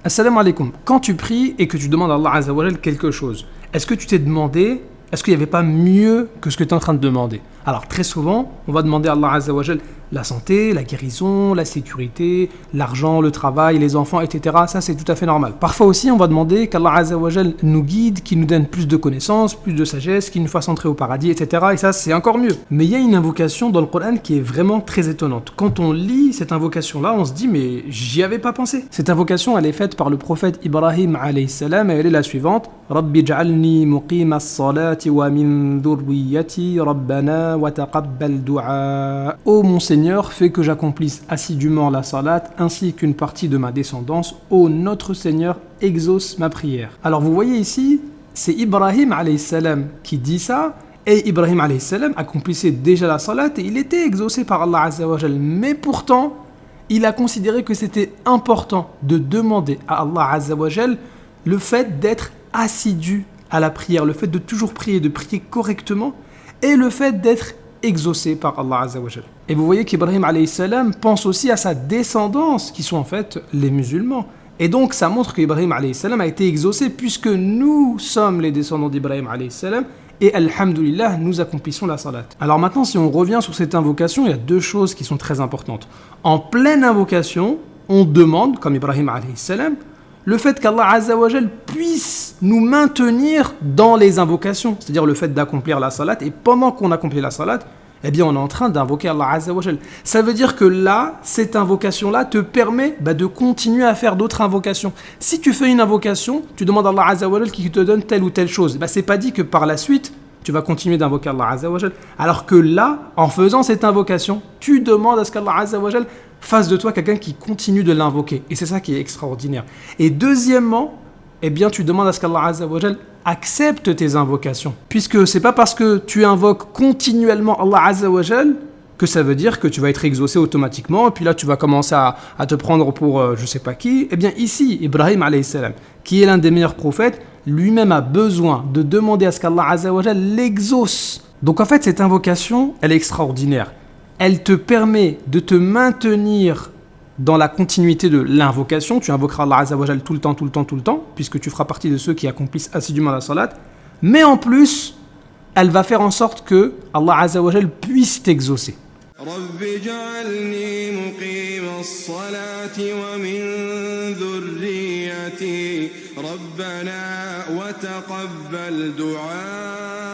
Assalamu alaikum. Quand tu pries et que tu demandes à Allah Azza wa Jal quelque chose, est-ce que tu t'es demandé, est-ce qu'il n'y avait pas mieux que ce que tu es en train de demander? Alors très souvent, on va demander à Allah Azza wa Jal la santé, la guérison, la sécurité, l'argent, le travail, les enfants, etc. Ça c'est tout à fait normal. Parfois aussi, on va demander qu'Allah Azza wa Jal nous guide, qu'il nous donne plus de connaissances, plus de sagesse, qu'il nous fasse entrer au paradis, etc. Et ça c'est encore mieux. Mais il y a une invocation dans le Coran qui est vraiment très étonnante. Quand on lit cette invocation-là, on se dit mais j'y avais pas pensé. Cette invocation, elle est faite par le prophète Ibrahim alayhi salam et elle est la suivante. Rabbi j'alni muqima as-salati wa min dhurriyyati rabbana wa taqabbal du'a. Ô mon Seigneur, fais que j'accomplisse assidûment la salat ainsi qu'une partie de ma descendance. Ô notre Seigneur, exauce ma prière. Alors vous voyez ici, c'est Ibrahim alayhi salam qui dit ça. Et Ibrahim alayhi salam accomplissait déjà la salat et il était exaucé par Allah Azza wa Jal. Mais pourtant, il a considéré que c'était important de demander à Allah Azza wa Jal le fait d'être assidu à la prière, le fait de toujours prier, de prier correctement et le fait d'être exaucé par Allah Azza wa Jal. Et vous voyez qu'Ibrahim alayhi salam pense aussi à sa descendance qui sont en fait les musulmans. Et donc ça montre qu'Ibrahim alayhi salam a été exaucé puisque nous sommes les descendants d'Ibrahim alayhi salam et alhamdulillah nous accomplissons la salat. Alors maintenant si on revient sur cette invocation, il y a deux choses qui sont très importantes. En pleine invocation, on demande, comme Ibrahim alayhi salam, le fait qu'Allah Azza wa Jal puisse nous maintenir dans les invocations, c'est-à-dire le fait d'accomplir la salat, et pendant qu'on accomplit la salat, eh bien on est en train d'invoquer Allah Azza wa Jal. Ça veut dire que là, cette invocation-là te permet de continuer à faire d'autres invocations. Si tu fais une invocation, tu demandes à Allah Azza wa Jal qui te donne telle ou telle chose, c'est pas dit que par la suite, tu vas continuer d'invoquer Allah Azza wa Jal. Alors que là, en faisant cette invocation, tu demandes à ce qu'Allah Azza wa Jal fasse de toi quelqu'un qui continue de l'invoquer. Et c'est ça qui est extraordinaire. Et deuxièmement, eh bien, tu demandes à ce qu'Allah Azza wa Jal accepte tes invocations. Puisque c'est pas parce que tu invoques continuellement Allah Azza wa Jal que ça veut dire que tu vas être exaucé automatiquement. Et puis là, tu vas commencer à te prendre pour je sais pas qui. Eh bien, ici, Ibrahim alayhi salam, qui est l'un des meilleurs prophètes, lui-même a besoin de demander à ce qu'Allah Azza wa Jal l'exauce. Donc en fait, cette invocation, elle est extraordinaire. Elle te permet de te maintenir dans la continuité de l'invocation. Tu invoqueras Allah Azza wa Jal tout le temps, puisque tu feras partie de ceux qui accomplissent assidûment la salat. Mais en plus, elle va faire en sorte que Allah Azza wa Jal puisse t'exaucer. Rabbi j'alni muqima as-salati wa min dhurriyyati rabbana wa taqabbal du'a.